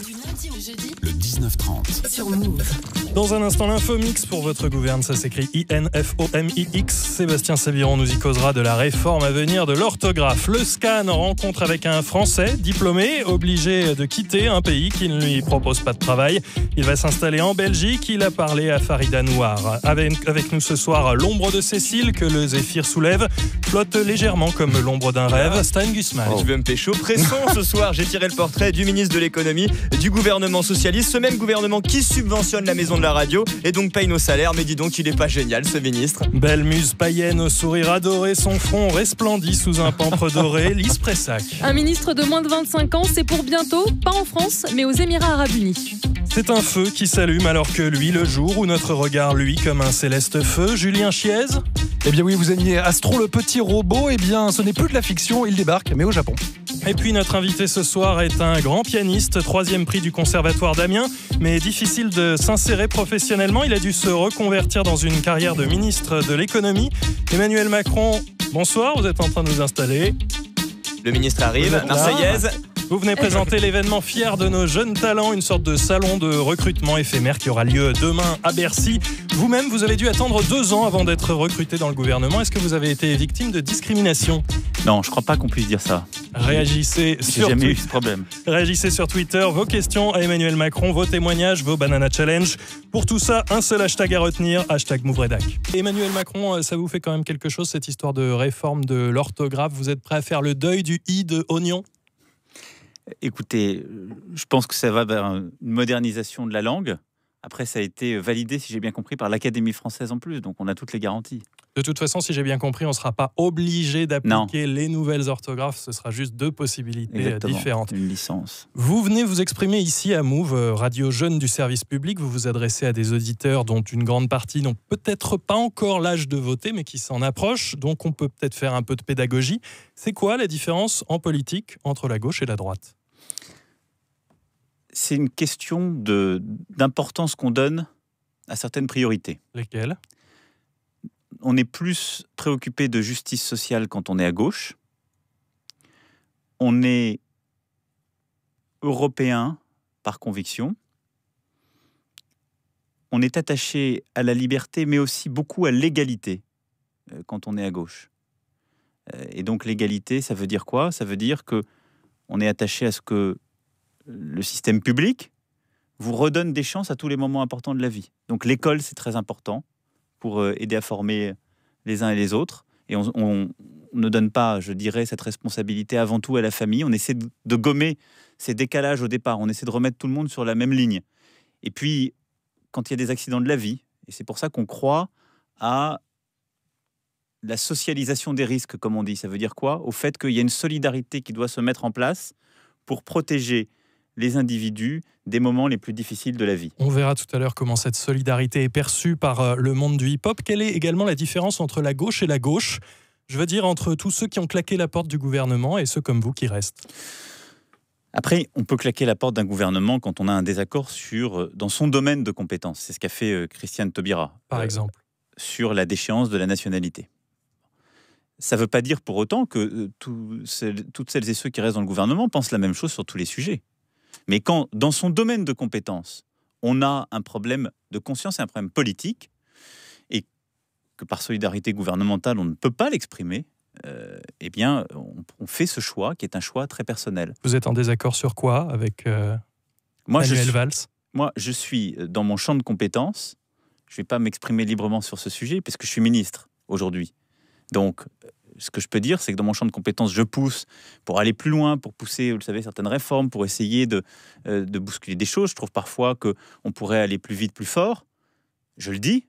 Du lundi au jeudi, le 19-30. sur Move. Dans un instant, l'infomix pour votre gouverne, ça s'écrit INFOMIX. Sébastien Sébiron nous y causera de la réforme à venir de l'orthographe. Le scan rencontre avec un Français diplômé, obligé de quitter un pays qui ne lui propose pas de travail. Il va s'installer en Belgique. Il a parlé à Farida Nouar. Avec nous ce soir, l'ombre de Cécile que le Zéphyr soulève flotte légèrement comme l'ombre d'un rêve. Stan Gusman. Tu veux me pécho? Pressons ce soir, j'ai tiré le portrait du ministre de l'économie, du gouvernement socialiste, ce même gouvernement qui subventionne la maison de la radio et donc paye nos salaires. Mais dis donc, il est pas génial ce ministre. Belle muse païenne au sourire adoré, son front resplendit sous un pampre doré. Lise Pressac. Un ministre de moins de 25 ans, c'est pour bientôt, pas en France, mais aux Émirats Arabes Unis. C'est un feu qui s'allume alors que lui, le jour où notre regard luit comme un céleste feu. Julien Chiez. Eh bien oui, vous aimiez Astro le petit robot, eh bien ce n'est plus de la fiction, il débarque, mais au Japon. Et puis notre invité ce soir est un grand pianiste, 3e prix du Conservatoire d'Amiens, mais difficile de s'insérer professionnellement. Il a dû se reconvertir dans une carrière de ministre de l'économie. Emmanuel Macron, bonsoir, vous êtes en train de vous installer. Le ministre arrive, Vous êtes là. Marseillaise. Vous venez présenter l'événement fier de nos jeunes talents, une sorte de salon de recrutement éphémère qui aura lieu demain à Bercy. Vous-même, vous avez dû attendre 2 ans avant d'être recruté dans le gouvernement. Est-ce que vous avez été victime de discrimination ? Non, je crois pas qu'on puisse dire ça. Réagissez J'ai sur, jamais eu ce problème. réagissez sur Twitter, vos questions à Emmanuel Macron, vos témoignages, vos Banana Challenge. Pour tout ça, un seul hashtag à retenir, hashtag MoveRedac. Emmanuel Macron, ça vous fait quand même quelque chose, cette histoire de réforme de l'orthographe. Vous êtes prêt à faire le deuil du i de oignon ? Écoutez, je pense que ça va vers une modernisation de la langue. Après, ça a été validé, si j'ai bien compris, par l'Académie française en plus. Donc, on a toutes les garanties. De toute façon, si j'ai bien compris, on ne sera pas obligé d'appliquer les nouvelles orthographes. Ce sera juste 2 possibilités Exactement, différentes. une licence. Vous venez vous exprimer ici à Move, radio jeune du service public. Vous vous adressez à des auditeurs dont une grande partie n'ont peut-être pas encore l'âge de voter, mais qui s'en approchent. Donc, on peut peut-être faire un peu de pédagogie. C'est quoi la différence en politique entre la gauche et la droite ? C'est une question d'importance qu'on donne à certaines priorités. Lesquelles ? On est plus préoccupé de justice sociale quand on est à gauche. On est européen par conviction. On est attaché à la liberté, mais aussi beaucoup à l'égalité quand on est à gauche. Et donc l'égalité, ça veut dire quoi ? Ça veut dire que on est attaché à ce que le système public vous redonne des chances à tous les moments importants de la vie. Donc l'école, c'est très important pour aider à former les uns et les autres. Et on ne donne pas, je dirais, cette responsabilité avant tout à la famille. On essaie de gommer ces décalages au départ. On essaie de remettre tout le monde sur la même ligne. Et puis, quand il y a des accidents de la vie, et c'est pour ça qu'on croit à la socialisation des risques, comme on dit. Ça veut dire quoi ? Au fait qu'il y a une solidarité qui doit se mettre en place pour protéger les individus des moments les plus difficiles de la vie. On verra tout à l'heure comment cette solidarité est perçue par le monde du hip-hop. Quelle est également la différence entre la gauche et la gauche ? Je veux dire, entre tous ceux qui ont claqué la porte du gouvernement et ceux comme vous qui restent. Après, on peut claquer la porte d'un gouvernement quand on a un désaccord dans son domaine de compétences. C'est ce qu'a fait Christiane Taubira, Par exemple. sur la déchéance de la nationalité. Ça ne veut pas dire pour autant que toutes celles et ceux qui restent dans le gouvernement pensent la même chose sur tous les sujets. Mais quand, dans son domaine de compétences, on a un problème de conscience et un problème politique, et que par solidarité gouvernementale, on ne peut pas l'exprimer, eh bien, on fait ce choix qui est un choix très personnel. Vous êtes en désaccord sur quoi avec Moi, Manuel Valls ? Moi, je suis dans mon champ de compétences. Je ne vais pas m'exprimer librement sur ce sujet, parce que je suis ministre aujourd'hui. Donc, ce que je peux dire, c'est que dans mon champ de compétences, je pousse pour aller plus loin, pour pousser, vous le savez, certaines réformes, pour essayer de bousculer des choses. Je trouve parfois qu'on pourrait aller plus vite, plus fort. Je le dis,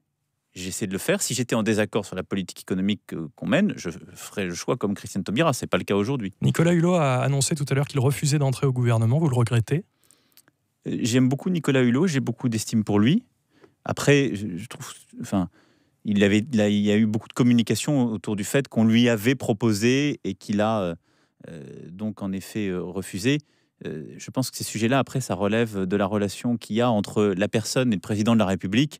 j'essaie de le faire. Si j'étais en désaccord sur la politique économique qu'on mène, je ferais le choix comme Christiane Taubira. Ce n'est pas le cas aujourd'hui. Nicolas Hulot a annoncé tout à l'heure qu'il refusait d'entrer au gouvernement. Vous le regrettez ? J'aime beaucoup Nicolas Hulot, j'ai beaucoup d'estime pour lui. Après, je trouve... Il y a eu beaucoup de communication autour du fait qu'on lui avait proposé et qu'il a donc en effet refusé. Je pense que ces sujets-là, après, ça relève de la relation qu'il y a entre la personne et le président de la République.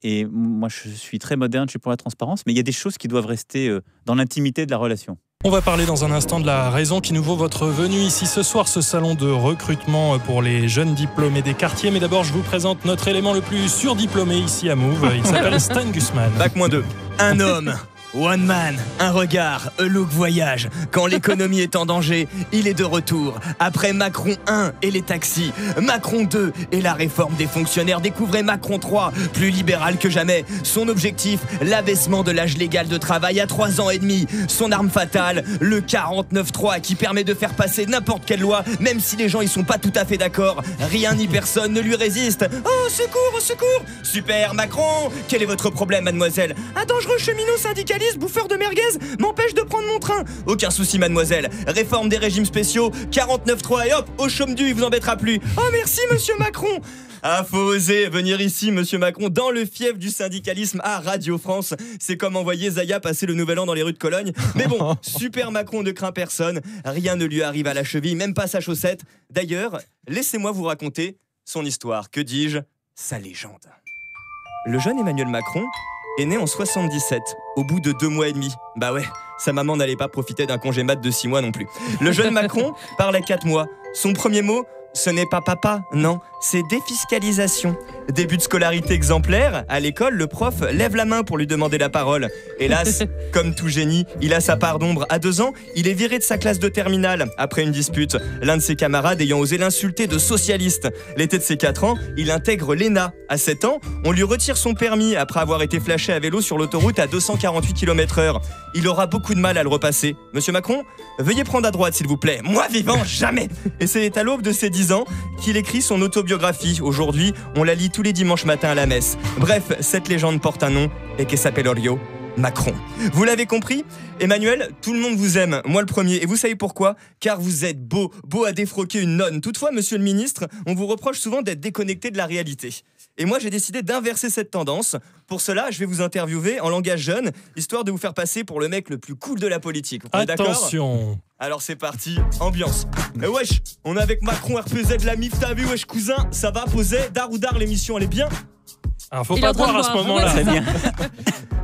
Et moi, je suis très moderne, je suis pour la transparence, mais il y a des choses qui doivent rester dans l'intimité de la relation. On va parler dans un instant de la raison qui nous vaut votre venue ici ce soir, ce salon de recrutement pour les jeunes diplômés des quartiers. Mais d'abord, je vous présente notre élément le plus surdiplômé ici à Move. Il s'appelle Stan Gusman. Bac-2. Un homme. One man, un regard, a look voyage. Quand l'économie est en danger, il est de retour. Après Macron 1 et les taxis, Macron 2 et la réforme des fonctionnaires, découvrez Macron 3, plus libéral que jamais. Son objectif, l'abaissement de l'âge légal de travail à 3 ans et demi. Son arme fatale, le 49.3 qui permet de faire passer n'importe quelle loi, même si les gens y sont pas tout à fait d'accord. Rien ni personne ne lui résiste. Oh, secours, au secours! Super, Macron! Quel est votre problème, mademoiselle? Un dangereux cheminot syndicaliste bouffeur de merguez m'empêche de prendre mon train. Aucun souci, mademoiselle. Réforme des régimes spéciaux, 49.3 et hop, au chaume du, il vous embêtera plus. Oh merci, monsieur Macron. Ah, faut oser venir ici, monsieur Macron, dans le fief du syndicalisme à Radio France. C'est comme envoyer Zaya passer le nouvel an dans les rues de Cologne. Mais bon, super Macron ne craint personne. Rien ne lui arrive à la cheville, même pas sa chaussette. D'ailleurs, laissez-moi vous raconter son histoire. Que dis-je? Sa légende. Le jeune Emmanuel Macron est né en 77, au bout de 2 mois et demi. Bah ouais, sa maman n'allait pas profiter d'un congé mat de 6 mois non plus. Le jeune Macron parle à 4 mois. Son premier mot, ce n'est pas papa, non, c'est défiscalisation. Début de scolarité exemplaire, à l'école, le prof lève la main pour lui demander la parole. Hélas, comme tout génie, il a sa part d'ombre. À 2 ans, il est viré de sa classe de terminale, après une dispute, l'un de ses camarades ayant osé l'insulter de socialiste. L'été de ses 4 ans, il intègre l'ENA. À 7 ans, on lui retire son permis après avoir été flashé à vélo sur l'autoroute à 248 km/h. Il aura beaucoup de mal à le repasser. Monsieur Macron, veuillez prendre à droite s'il vous plaît. Moi vivant, jamais. Et c'est à l'aube de ses 10 ans qu'il écrit son autobiographie. Aujourd'hui, on la lit tous les dimanches matins à la messe. Bref, cette légende porte un nom et qu'elle s'appelle Orio Macron. Vous l'avez compris? Emmanuel, tout le monde vous aime, moi le premier. Et vous savez pourquoi? Car vous êtes beau à défroquer une nonne. Toutefois, monsieur le ministre, on vous reproche souvent d'être déconnecté de la réalité. Et moi, j'ai décidé d'inverser cette tendance. Pour cela, je vais vous interviewer en langage jeune, histoire de vous faire passer pour le mec le plus cool de la politique. Vous êtes d'accord? Attention. Alors c'est parti, ambiance. Wesh, on est avec Macron, RPZ, la MIF, t'as vu, wesh cousin, ça va poser, dar ou dar, l'émission elle est bien. Alors faut Il est pas en train de boire à ce boire. moment-là. Très bien.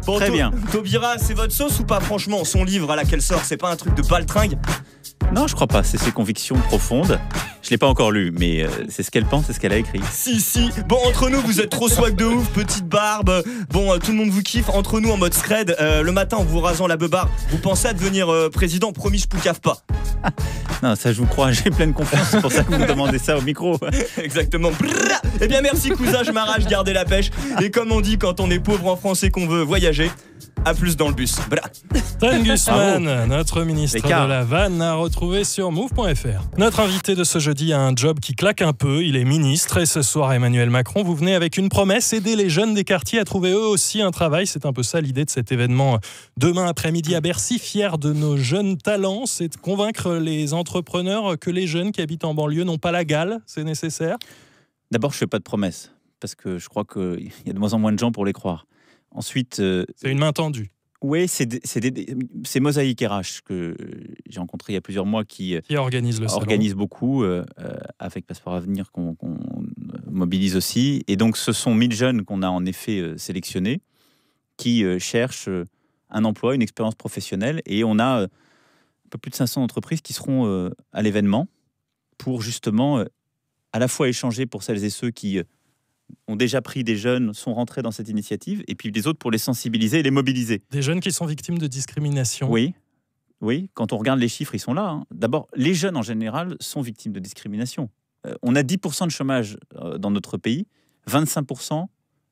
Bon, Très bien. Taubira, c'est votre sauce ou pas? Franchement, son livre à laquelle sort, c'est pas un truc de baltringue? Non, je crois pas. C'est ses convictions profondes. Je l'ai pas encore lu, mais c'est ce qu'elle pense, c'est ce qu'elle a écrit. Si. Bon, entre nous, vous êtes trop swag de ouf, petite barbe. Bon, tout le monde vous kiffe. Entre nous, en mode scred, le matin, en vous rasant la beubare, vous pensez à devenir président? Promis, je poucave pas. Non, ça je vous crois, j'ai pleine confiance. C'est pour ça que vous me demandez ça au micro. Exactement. Eh bien, merci cousin, je m'arrache, gardez la pêche. Et comme on dit quand on est pauvre en France et qu'on veut voyager, à plus dans le bus. Bra. Stan Gusman, notre ministre de la Vanne, à retrouver sur move.fr. Notre invité de ce jeudi a un job qui claque un peu. Il est ministre et ce soir, Emmanuel Macron, vous venez avec une promesse, aider les jeunes des quartiers à trouver eux aussi un travail. C'est un peu ça l'idée de cet événement demain après-midi à Bercy. Fier de nos jeunes talents, c'est de convaincre les entrepreneurs que les jeunes qui habitent en banlieue n'ont pas la gale. C'est nécessaire? D'abord, je fais pas de promesses parce que je crois qu'il y a de moins en moins de gens pour les croire. Ensuite, c'est une main tendue. Oui, c'est Mosaïque RH que j'ai rencontré il y a plusieurs mois qui organise le salon. Organise beaucoup avec Passeport Avenir qu'on mobilise aussi. Et donc, ce sont 1000 jeunes qu'on a en effet sélectionnés qui cherchent un emploi, une expérience professionnelle. Et on a un peu plus de 500 entreprises qui seront à l'événement pour justement à la fois échanger pour celles et ceux qui ont déjà pris des jeunes, sont rentrés dans cette initiative, et puis des autres pour les sensibiliser et les mobiliser. Des jeunes qui sont victimes de discrimination. Oui, quand on regarde les chiffres, ils sont là. Hein. D'abord, les jeunes en général sont victimes de discrimination. On a 10% de chômage dans notre pays, 25%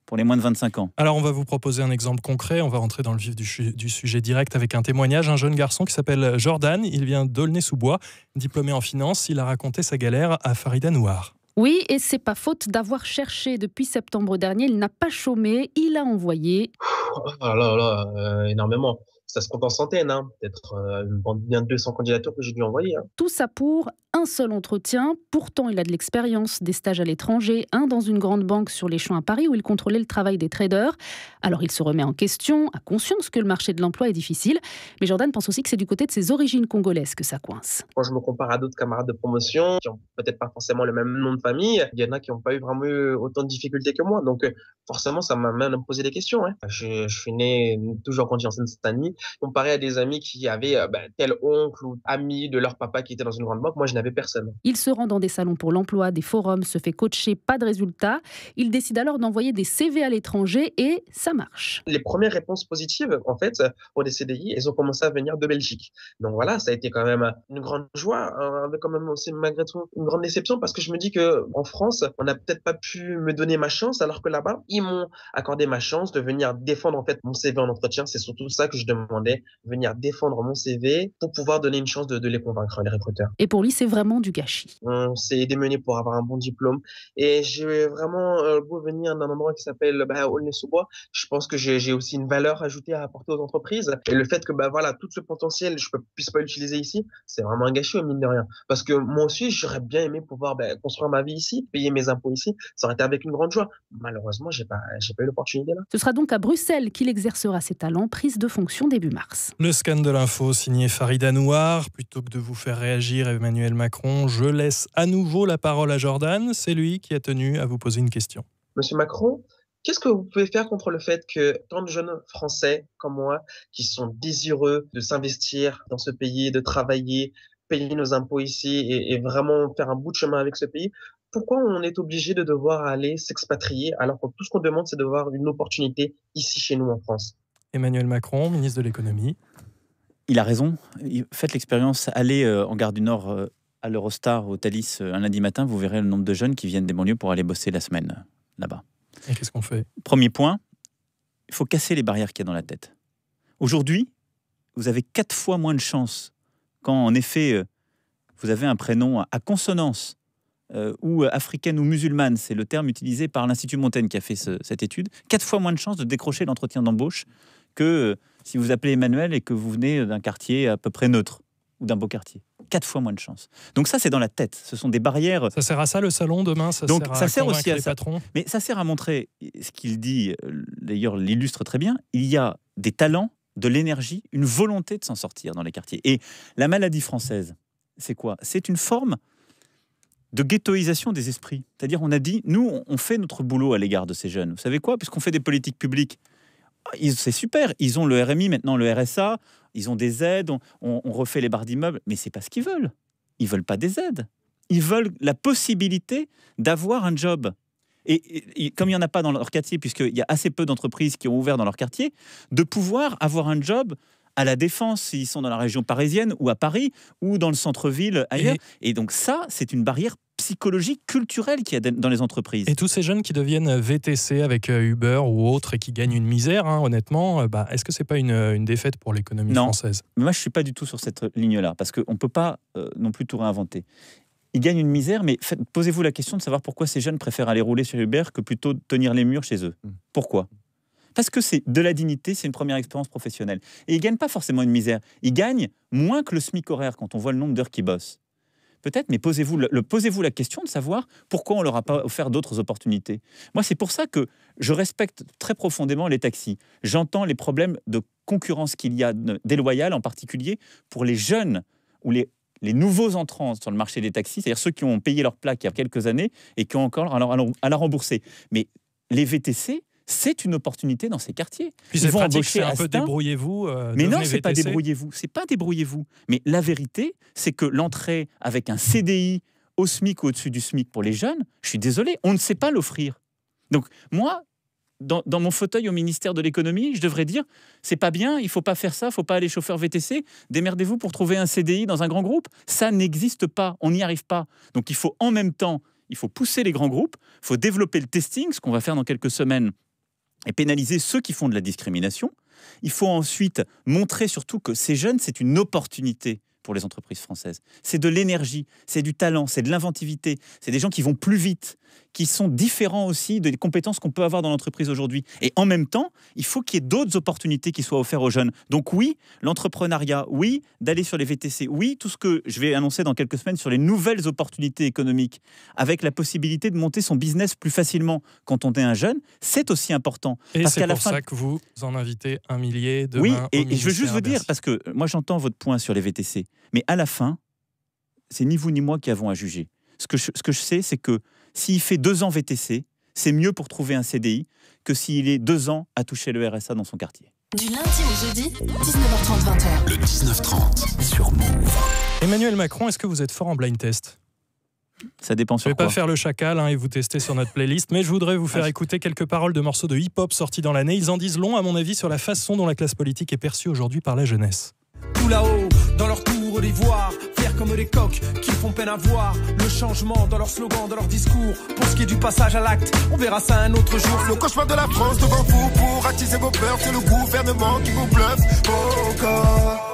pour les moins de 25 ans. Alors, on va vous proposer un exemple concret. On va rentrer dans le vif du sujet direct avec un témoignage. Un jeune garçon qui s'appelle Jordan. Il vient d'Aulnay-sous-Bois, diplômé en finance. Il a raconté sa galère à Farida Nouar. Oui, et c'est pas faute d'avoir cherché depuis septembre dernier. Il n'a pas chômé, il a envoyé. Énormément. Ça se compte en centaines, hein. Peut-être bien de 200 candidatures que j'ai dû envoyer. Hein. Tout ça pour un seul entretien. Pourtant, il a de l'expérience, des stages à l'étranger, un dans une grande banque sur les Champs à Paris où il contrôlait le travail des traders. Alors, il se remet en question, a conscience que le marché de l'emploi est difficile. Mais Jordan pense aussi que c'est du côté de ses origines congolaises que ça coince. Quand je me compare à d'autres camarades de promotion qui n'ont peut-être pas forcément le même nom de famille, il y en a qui n'ont pas eu vraiment autant de difficultés que moi. Donc, forcément, ça m'a même posé des questions. Hein. Je suis né toujours grandi en Seine-Saint-Denis. comparé à des amis qui avaient tel oncle ou ami de leur papa qui était dans une grande banque. Moi, je n'avais personne. Il se rend dans des salons pour l'emploi, des forums, se fait coacher, pas de résultat. Il décide alors d'envoyer des CV à l'étranger et ça marche. Les premières réponses positives, en fait, pour des CDI, elles ont commencé à venir de Belgique. Donc voilà, ça a été quand même une grande joie, avec quand même aussi malgré tout une grande déception parce que je me dis que en France, on n'a peut-être pas pu me donner ma chance, alors que là-bas, ils m'ont accordé ma chance de venir défendre en fait mon CV en entretien. C'est surtout ça que je demandais, venir défendre mon CV pour pouvoir donner une chance de les convaincre, les recruteurs. Et pour lui, c'est vraiment du gâchis. On s'est démené pour avoir un bon diplôme et j'ai vraiment beau venir d'un endroit qui s'appelle Aulnay-sous-Bois, je pense que j'ai aussi une valeur ajoutée à apporter aux entreprises et le fait que voilà tout ce potentiel je puisse pas l'utiliser ici, c'est vraiment un gâchis mine de rien parce que moi aussi j'aurais bien aimé pouvoir construire ma vie ici, payer mes impôts ici, ça aurait été avec une grande joie. Malheureusement, j'ai pas eu l'opportunité là. Ce sera donc à Bruxelles qu'il exercera ses talents, prise de fonction début mars. Le scan de l'info signé Farid Anouar. Plutôt que de vous faire réagir Emmanuel Macron, je laisse à nouveau la parole à Jordan. C'est lui qui a tenu à vous poser une question. Monsieur Macron, qu'est-ce que vous pouvez faire contre le fait que tant de jeunes Français comme moi, qui sont désireux de s'investir dans ce pays, de travailler, payer nos impôts ici et vraiment faire un bout de chemin avec ce pays, pourquoi on est obligé de devoir aller s'expatrier alors que tout ce qu'on demande, c'est d'avoir une opportunité ici chez nous en France? Emmanuel Macron, ministre de l'économie. Il a raison. Faites l'expérience, allez en Gare du Nord à l'Eurostar, au Thalys, un lundi matin, vous verrez le nombre de jeunes qui viennent des banlieues pour aller bosser la semaine là-bas. Et qu'est-ce qu'on fait? Premier point, il faut casser les barrières qu'il y a dans la tête. Aujourd'hui, vous avez 4 fois moins de chances quand, en effet, vous avez un prénom à consonance ou africaine ou musulmane, c'est le terme utilisé par l'Institut Montaigne qui a fait cette étude, 4 fois moins de chances de décrocher l'entretien d'embauche que si vous appelez Emmanuel et que vous venez d'un quartier à peu près neutre ou d'un beau quartier. 4 fois moins de chances. Donc ça, c'est dans la tête. Ce sont des barrières. Ça sert à ça le salon demain? Ça Donc, sert à ça sert aussi à les ça. patrons? Mais ça sert à montrer ce qu'il dit, d'ailleurs l'illustre très bien, il y a des talents, de l'énergie, une volonté de s'en sortir dans les quartiers. Et la maladie française, c'est quoi? C'est une forme de ghettoisation des esprits. C'est-à-dire, on a dit, nous, on fait notre boulot à l'égard de ces jeunes. Vous savez quoi? Puisqu'on fait des politiques publiques, c'est super. Ils ont le RMI, maintenant le RSA, ils ont des aides, on refait les barres d'immeubles, mais c'est pas ce qu'ils veulent. Ils veulent pas des aides. Ils veulent la possibilité d'avoir un job. Et comme il n'y en a pas dans leur quartier, puisqu'il y a assez peu d'entreprises qui ont ouvert dans leur quartier, de pouvoir avoir un job à la Défense, s'ils sont dans la région parisienne, ou à Paris, ou dans le centre-ville, ailleurs. Et donc ça, c'est une barrière psychologique, culturelle qu'il y a dans les entreprises. Et tous ces jeunes qui deviennent VTC avec Uber ou autres et qui gagnent une misère, honnêtement, est-ce que c'est pas une défaite pour l'économie française? Mais moi, je suis pas du tout sur cette ligne-là, parce qu'on ne peut pas non plus tout réinventer. Ils gagnent une misère, mais posez-vous la question de savoir pourquoi ces jeunes préfèrent aller rouler sur Uber que plutôt tenir les murs chez eux. Pourquoi? Parce que c'est de la dignité, c'est une première expérience professionnelle. Et ils ne gagnent pas forcément une misère. Ils gagnent moins que le SMIC horaire quand on voit le nombre d'heures qu'ils bossent. Peut-être, mais posez-vous la question de savoir pourquoi on ne leur a pas offert d'autres opportunités. Moi, c'est pour ça que je respecte très profondément les taxis. J'entends les problèmes de concurrence qu'il y a déloyale, en particulier pour les jeunes ou les nouveaux entrants sur le marché des taxis, c'est-à-dire ceux qui ont payé leur plaque il y a quelques années et qui ont encore à la rembourser. Mais les VTC, c'est une opportunité dans ces quartiers. Puis c'est pratique, c'est un peu débrouillez-vous. Mais non, c'est pas débrouillez-vous. C'est pas débrouillez-vous. Mais la vérité, c'est que l'entrée avec un CDI au SMIC ou au-dessus du SMIC pour les jeunes, je suis désolé, on ne sait pas l'offrir. Donc moi, dans mon fauteuil au ministère de l'économie, je devrais dire, c'est pas bien, il faut pas faire ça, il faut pas aller chauffeur VTC, démerdez-vous pour trouver un CDI dans un grand groupe. Ça n'existe pas, on n'y arrive pas. Donc il faut en même temps, il faut pousser les grands groupes, il faut développer le testing, ce qu'on va faire dans quelques semaines, et pénaliser ceux qui font de la discrimination. Il faut ensuite montrer surtout que ces jeunes, c'est une opportunité pour les entreprises françaises. C'est de l'énergie, c'est du talent, c'est de l'inventivité, c'est des gens qui vont plus vite, qui sont différents aussi des compétences qu'on peut avoir dans l'entreprise aujourd'hui. Et en même temps, il faut qu'il y ait d'autres opportunités qui soient offertes aux jeunes. Donc oui, l'entrepreneuriat, oui, d'aller sur les VTC, oui, tout ce que je vais annoncer dans quelques semaines sur les nouvelles opportunités économiques, avec la possibilité de monter son business plus facilement quand on est un jeune, c'est aussi important. Et parce c'est pour ça que vous en invitez un millier demain. Oui, et je veux juste vous dire, parce que moi j'entends votre point sur les VTC, mais à la fin, c'est ni vous ni moi qui avons à juger. Ce que je sais, c'est que s'il fait 2 ans VTC, c'est mieux pour trouver un CDI que s'il est 2 ans à toucher le RSA dans son quartier. Du lundi au jeudi, 19h30-20h. Le 19-30 sur Move. Emmanuel Macron, est-ce que vous êtes fort en blind test ? Ça dépend Je sur ne vais quoi. pas faire le chacal et vous tester sur notre playlist, mais je voudrais vous faire écouter quelques paroles de morceaux de hip-hop sortis dans l'année. Ils en disent long, à mon avis, sur la façon dont la classe politique est perçue aujourd'hui par la jeunesse. Tout là-haut, dans leur tour d'ivoire, fiers comme des coqs qui font peine à voir le changement dans leur slogan, dans leur discours. Pour ce qui est du passage à l'acte, on verra ça un autre jour. Le cauchemar de la France devant vous pour attiser vos peurs, c'est le gouvernement qui vous bluffe encore.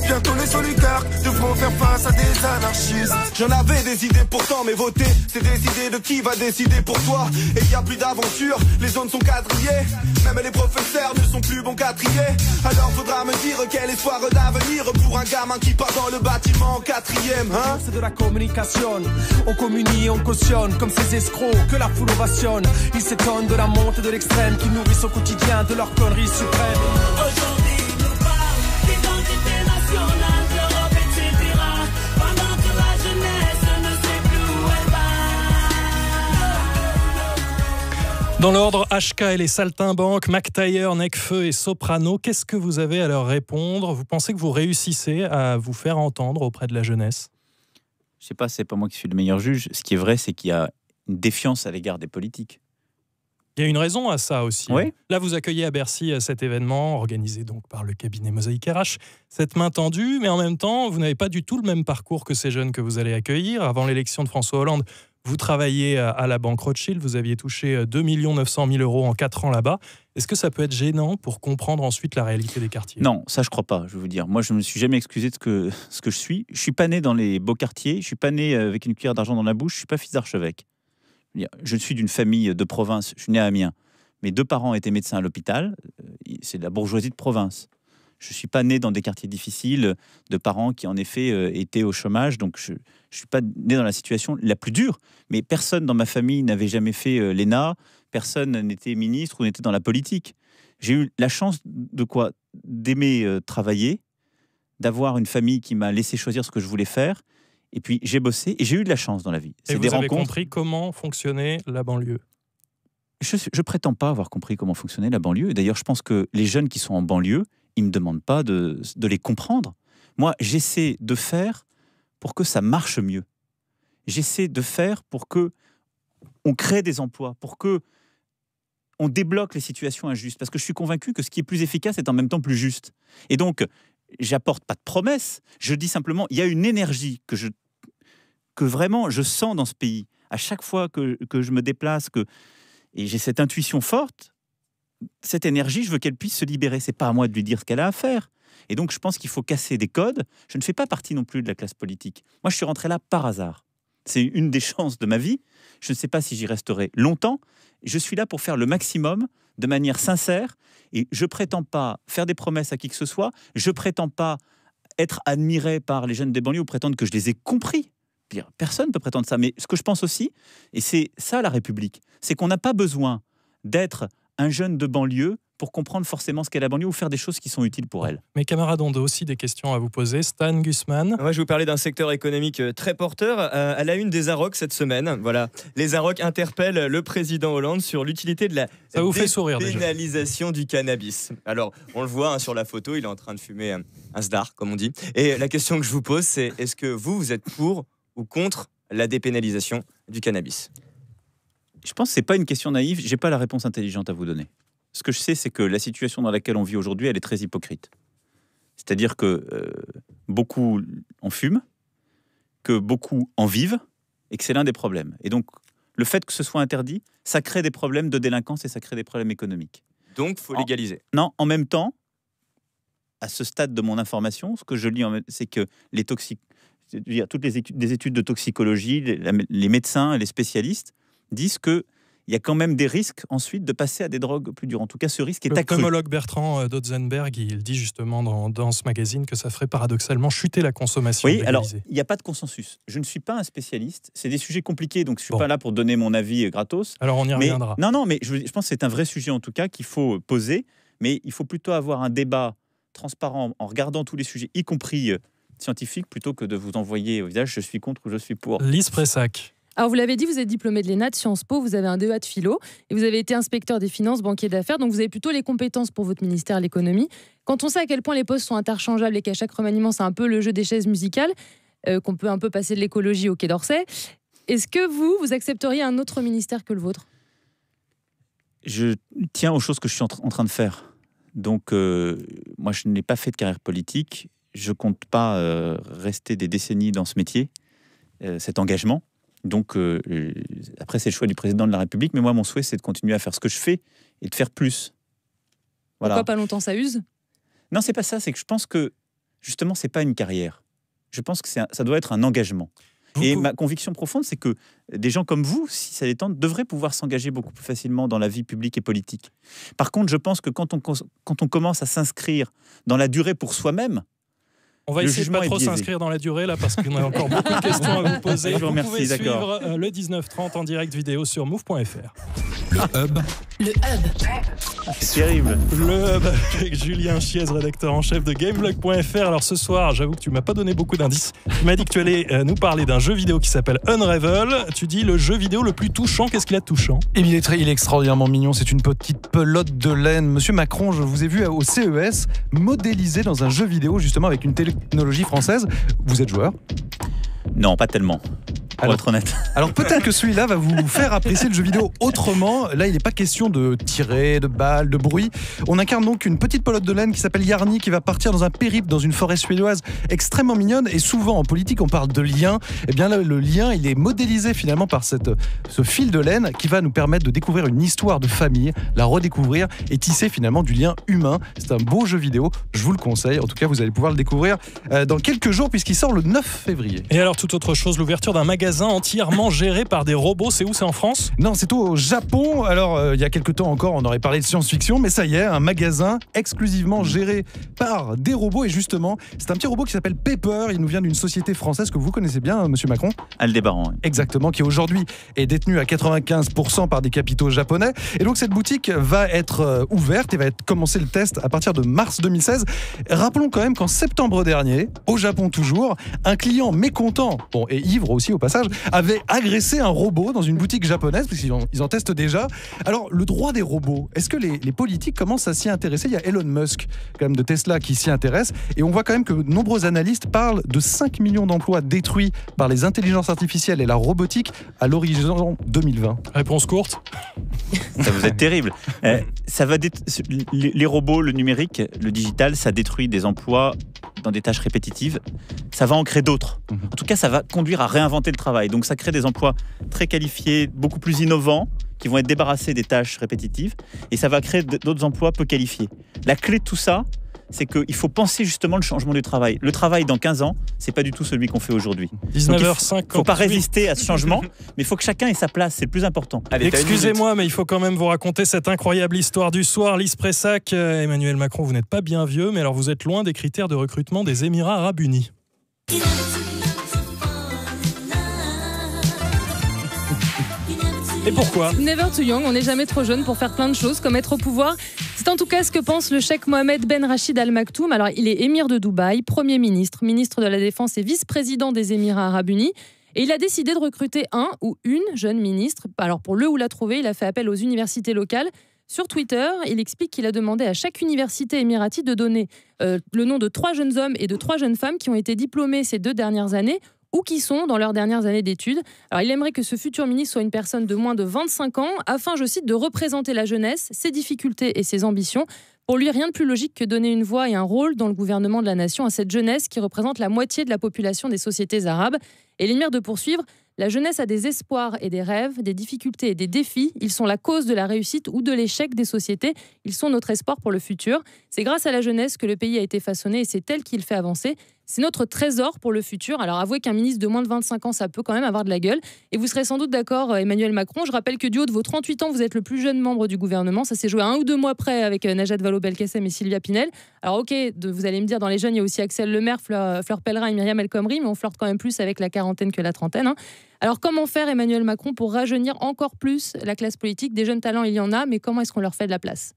Bientôt les oligarques devront faire face à des anarchistes. J'en avais des idées pourtant, mais voter, c'est décider de qui va décider pour toi. Et y a plus d'aventure, les zones sont quadrillées. Même les professeurs ne sont plus bons qu'à trier. Alors faudra me dire quel espoir d'avenir pour un gamin qui part dans le bâtiment en 4e, hein. C'est de la communication, on communie et on cautionne comme ces escrocs que la foule ovationne. Ils s'étonnent de la montée de l'extrême qui nourrissent au quotidien de leur connerie suprême. Aujourd'hui nous parle d'identité nationale, d'Europe, etc. Pendant que la jeunesse ne sait plus où elle va. Dans l'ordre, HK et les saltimbanques, McTayer, Necfeu et Soprano, qu'est-ce que vous avez à leur répondre ? Vous pensez que vous réussissez à vous faire entendre auprès de la jeunesse ? Je sais pas, c'est pas moi qui suis le meilleur juge. Ce qui est vrai, c'est qu'il y a une défiance à l'égard des politiques. Il y a une raison à ça aussi. Oui. Là, vous accueillez à Bercy cet événement organisé donc par le cabinet Mosaïque RH. Cette main tendue, mais en même temps, vous n'avez pas du tout le même parcours que ces jeunes que vous allez accueillir. Avant l'élection de François Hollande, vous travailliez à la banque Rothschild. Vous aviez touché 2 900 000 € en 4 ans là-bas. Est-ce que ça peut être gênant pour comprendre ensuite la réalité des quartiers ? Non, ça je crois pas, je veux vous dire. Moi, je me suis jamais excusé de ce que je suis. Je suis pas né dans les beaux quartiers. Je suis pas né avec une cuillère d'argent dans la bouche. Je suis pas fils d'archevêque. Je suis d'une famille de province. Je suis né à Amiens. Mes 2 parents étaient médecins à l'hôpital. C'est de la bourgeoisie de province. Je ne suis pas né dans des quartiers difficiles, de parents qui en effet étaient au chômage. Donc je ne suis pas né dans la situation la plus dure. Mais personne dans ma famille n'avait jamais fait l'ENA. Personne n'était ministre ou n'était dans la politique. J'ai eu la chance d'aimer travailler, d'avoir une famille qui m'a laissé choisir ce que je voulais faire. Et puis j'ai bossé et j'ai eu de la chance dans la vie. Et vous avez compris comment fonctionnait la banlieue ? Je prétends pas avoir compris comment fonctionnait la banlieue. D'ailleurs, je pense que les jeunes qui sont en banlieue, ils me demandent pas de les comprendre. Moi, j'essaie de faire pour que ça marche mieux. J'essaie de faire pour que on crée des emplois, pour que on débloque les situations injustes. Parce que je suis convaincu que ce qui est plus efficace est en même temps plus juste. Et donc, j'apporte pas de promesses. Je dis simplement, il y a une énergie que vraiment je sens dans ce pays. À chaque fois que je me déplace, et j'ai cette intuition forte, cette énergie, je veux qu'elle puisse se libérer. C'est pas à moi de lui dire ce qu'elle a à faire. Et donc, je pense qu'il faut casser des codes. Je ne fais pas partie non plus de la classe politique. Moi, je suis rentré là par hasard. C'est une des chances de ma vie. Je ne sais pas si j'y resterai longtemps. Je suis là pour faire le maximum, de manière sincère. Et je prétends pas faire des promesses à qui que ce soit. Je prétends pas être admiré par les jeunes des banlieues ou prétendre que je les ai compris. Personne ne peut prétendre ça. Mais ce que je pense aussi, et c'est ça la République, c'est qu'on n'a pas besoin d'être un jeune de banlieue pour comprendre forcément ce qu'est la banlieue ou faire des choses qui sont utiles pour elle. Mes camarades ont aussi des questions à vous poser. Stan Gusman. Moi, je vais vous parler d'un secteur économique très porteur. À la une des Arocs cette semaine, voilà. Les Arocs interpellent le président Hollande sur l'utilité de la dépénalisation du cannabis. Alors, on le voit sur la photo, il est en train de fumer un sdar, comme on dit. Et la question que je vous pose, c'est est-ce que vous êtes pour ou contre la dépénalisation du cannabis? Je pense que ce n'est pas une question naïve, je n'ai pas la réponse intelligente à vous donner. Ce que je sais, c'est que la situation dans laquelle on vit aujourd'hui, elle est très hypocrite. C'est-à-dire que beaucoup en fument, que beaucoup en vivent, et que c'est l'un des problèmes. Et donc, le fait que ce soit interdit, ça crée des problèmes de délinquance et ça crée des problèmes économiques. Donc, il faut légaliser. Non, en même temps, à ce stade de mon information, ce que je lis, c'est que toutes les études de toxicologie, les médecins et les spécialistes disent qu'il y a quand même des risques ensuite de passer à des drogues plus dures. En tout cas, ce risque est accru. Le pneumologue Bertrand Dotzenberg, il dit justement dans ce magazine que ça ferait paradoxalement chuter la consommation. Oui, alors, il n'y a pas de consensus. Je ne suis pas un spécialiste. C'est des sujets compliqués, donc je ne suis pas là pour donner mon avis gratos. Alors, on y reviendra. Non, mais je pense que c'est un vrai sujet, en tout cas, qu'il faut poser. Mais il faut plutôt avoir un débat transparent en regardant tous les sujets, y compris scientifiques, plutôt que de vous envoyer au visage « je suis contre » ou « je suis pour ». Lise Pressac. Alors vous l'avez dit, vous êtes diplômé de l'ENA, de Sciences Po, vous avez un DEA de philo et vous avez été inspecteur des finances, banquier d'affaires, donc vous avez plutôt les compétences pour votre ministère, l'économie. Quand on sait à quel point les postes sont interchangeables et qu'à chaque remaniement c'est un peu le jeu des chaises musicales, qu'on peut un peu passer de l'écologie au Quai d'Orsay, est-ce que vous accepteriez un autre ministère que le vôtre ? Je tiens aux choses que je suis en train de faire. Donc, moi, je n'ai pas fait de carrière politique. Je ne compte pas rester des décennies dans ce métier, cet engagement. Donc, après, c'est le choix du président de la République. Mais moi, mon souhait, c'est de continuer à faire ce que je fais et de faire plus. Voilà. Pourquoi pas longtemps ça use ? Non, c'est pas ça. C'est que je pense que, justement, c'est pas une carrière. Je pense que ça doit être un engagement. Et ma conviction profonde, c'est que des gens comme vous, si ça les tente, devraient pouvoir s'engager beaucoup plus facilement dans la vie publique et politique. Par contre, je pense que quand on commence à s'inscrire dans la durée pour soi-même, on va essayer de pas trop s'inscrire dans la durée là parce qu'on a encore beaucoup de questions à vous poser. Je vous remercie, pouvez d'accord. suivre le 19-30 en direct vidéo sur move.fr. Le Hub. Le Hub. C'est terrible. Le Hub avec Julien Chiez, rédacteur en chef de Gameblog.fr. Alors ce soir, j'avoue que tu m'as pas donné beaucoup d'indices. Tu m'as dit que tu allais nous parler d'un jeu vidéo qui s'appelle Unravel. Tu dis le jeu vidéo le plus touchant. Qu'est-ce qu'il a de touchant ? Et il est extraordinairement mignon. C'est une petite pelote de laine. Monsieur Macron, je vous ai vu au CES modélisé dans un jeu vidéo justement avec une technologie française. Vous êtes joueur ? Non, pas tellement. Pour être honnête. Alors peut-être que celui-là va vous faire apprécier le jeu vidéo autrement. Là, il n'est pas question de tirer, de balles, de bruit. On incarne donc une petite pelote de laine qui s'appelle Yarny, qui va partir dans un périple dans une forêt suédoise extrêmement mignonne. Et souvent en politique, on parle de lien. Eh bien là, le lien, il est modélisé finalement par ce fil de laine qui va nous permettre de découvrir une histoire de famille, la redécouvrir et tisser finalement du lien humain. C'est un beau jeu vidéo, je vous le conseille. En tout cas, vous allez pouvoir le découvrir dans quelques jours puisqu'il sort le 9 février. Et alors, toute autre chose, l'ouverture d'un magasin entièrement géré par des robots. C'est où ? C'est en France ? Non, c'est au Japon. Alors, il y a quelques temps encore, on aurait parlé de science-fiction, mais ça y est, un magasin exclusivement géré par des robots. Et justement, c'est un petit robot qui s'appelle Pepper. Il nous vient d'une société française que vous connaissez bien, monsieur Macron. Aldébaran. Oui. Exactement, qui aujourd'hui est détenue à 95% par des capitaux japonais. Et donc, cette boutique va être ouverte et va commencer le test à partir de mars 2016. Rappelons quand même qu'en septembre dernier, au Japon toujours, un client mécontent, et ivre aussi au passage, avait agressé un robot dans une boutique japonaise, parce qu'ils en testent déjà. Alors, le droit des robots, est-ce que les politiques commencent à s'y intéresser ? Il y a Elon Musk, quand même, de Tesla, qui s'y intéresse, et on voit quand même que de nombreux analystes parlent de 5 millions d'emplois détruits par les intelligences artificielles et la robotique à l'horizon 2020. Réponse courte. Ça vous êtes terrible. Les robots, le numérique, le digital, ça détruit des emplois dans des tâches répétitives. Ça va en créer d'autres. En tout cas, ça va conduire à réinventer le travail. Donc ça crée des emplois très qualifiés, beaucoup plus innovants, qui vont être débarrassés des tâches répétitives, et ça va créer d'autres emplois peu qualifiés. La clé de tout ça, c'est qu'il faut penser justement le changement du travail. Le travail dans 15 ans, c'est pas du tout celui qu'on fait aujourd'hui. 19h50. Il faut pas résister à ce changement, mais il faut que chacun ait sa place, c'est le plus important. Allez, excusez-moi, mais il faut quand même vous raconter cette incroyable histoire du soir. Lise Pressac, Emmanuel Macron, vous n'êtes pas bien vieux, mais alors vous êtes loin des critères de recrutement des Émirats Arabes Unis. Et pourquoi ? Never too young, on n'est jamais trop jeune pour faire plein de choses, comme être au pouvoir. C'est en tout cas ce que pense le cheikh Mohamed Ben Rachid Al Maktoum. Alors, il est émir de Dubaï, Premier ministre, ministre de la Défense et vice-président des Émirats Arabes Unis. Et il a décidé de recruter un ou une jeune ministre. Alors, pour le ou la trouver, il a fait appel aux universités locales. Sur Twitter, il explique qu'il a demandé à chaque université émirati de donner le nom de 3 jeunes hommes et de 3 jeunes femmes qui ont été diplômés ces 2 dernières années ou qui sont dans leurs dernières années d'études. Alors, il aimerait que ce futur ministre soit une personne de moins de 25 ans afin, je cite, de représenter la jeunesse, ses difficultés et ses ambitions. Pour lui, rien de plus logique que donner une voix et un rôle dans le gouvernement de la nation à cette jeunesse qui représente la moitié de la population des sociétés arabes. Et l'émir de poursuivre, la jeunesse a des espoirs et des rêves, des difficultés et des défis. Ils sont la cause de la réussite ou de l'échec des sociétés. Ils sont notre espoir pour le futur. C'est grâce à la jeunesse que le pays a été façonné et c'est elle qui le fait avancer. C'est notre trésor pour le futur. Alors avouez qu'un ministre de moins de 25 ans, ça peut quand même avoir de la gueule. Et vous serez sans doute d'accord, Emmanuel Macron. Je rappelle que du haut de vos 38 ans, vous êtes le plus jeune membre du gouvernement. Ça s'est joué à 1 ou 2 mois près avec Najat Vallaud-Belkacem et Sylvia Pinel. Alors ok, vous allez me dire, dans les jeunes, il y a aussi Axel Lemaire, Fleur Pellerin et Myriam El Khomri, mais on flirte quand même plus avec la quarantaine que la trentaine. Hein. Alors comment faire, Emmanuel Macron, pour rajeunir encore plus la classe politique ? Des jeunes talents, il y en a, mais comment est-ce qu'on leur fait de la place ?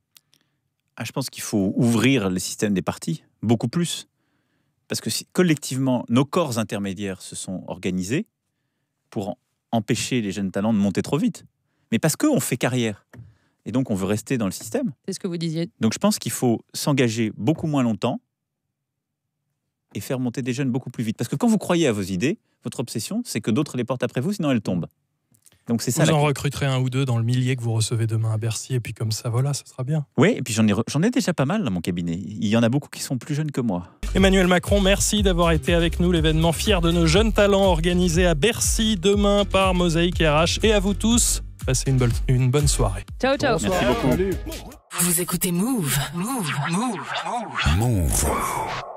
Je pense qu'il faut ouvrir le système des partis, beaucoup plus. Parce que si collectivement, nos corps intermédiaires se sont organisés pour empêcher les jeunes talents de monter trop vite, mais parce qu'on fait carrière. Et donc, on veut rester dans le système. C'est ce que vous disiez. Donc, je pense qu'il faut s'engager beaucoup moins longtemps et faire monter des jeunes beaucoup plus vite. Parce que quand vous croyez à vos idées, votre obsession, c'est que d'autres les portent après vous, sinon elles tombent. Donc, c'est ça. Vous en recruterez un ou deux dans le millier que vous recevez demain à Bercy, et puis comme ça, voilà, ça sera bien. Oui, et puis j'en ai déjà pas mal dans mon cabinet. Il y en a beaucoup qui sont plus jeunes que moi. Emmanuel Macron, merci d'avoir été avec nous. L'événement Fier de nos jeunes talents organisé à Bercy demain par Mosaïque RH. Et à vous tous, passez une bonne soirée. Ciao, ciao. Merci beaucoup. Vous écoutez Move. Move. Move. Move. Move.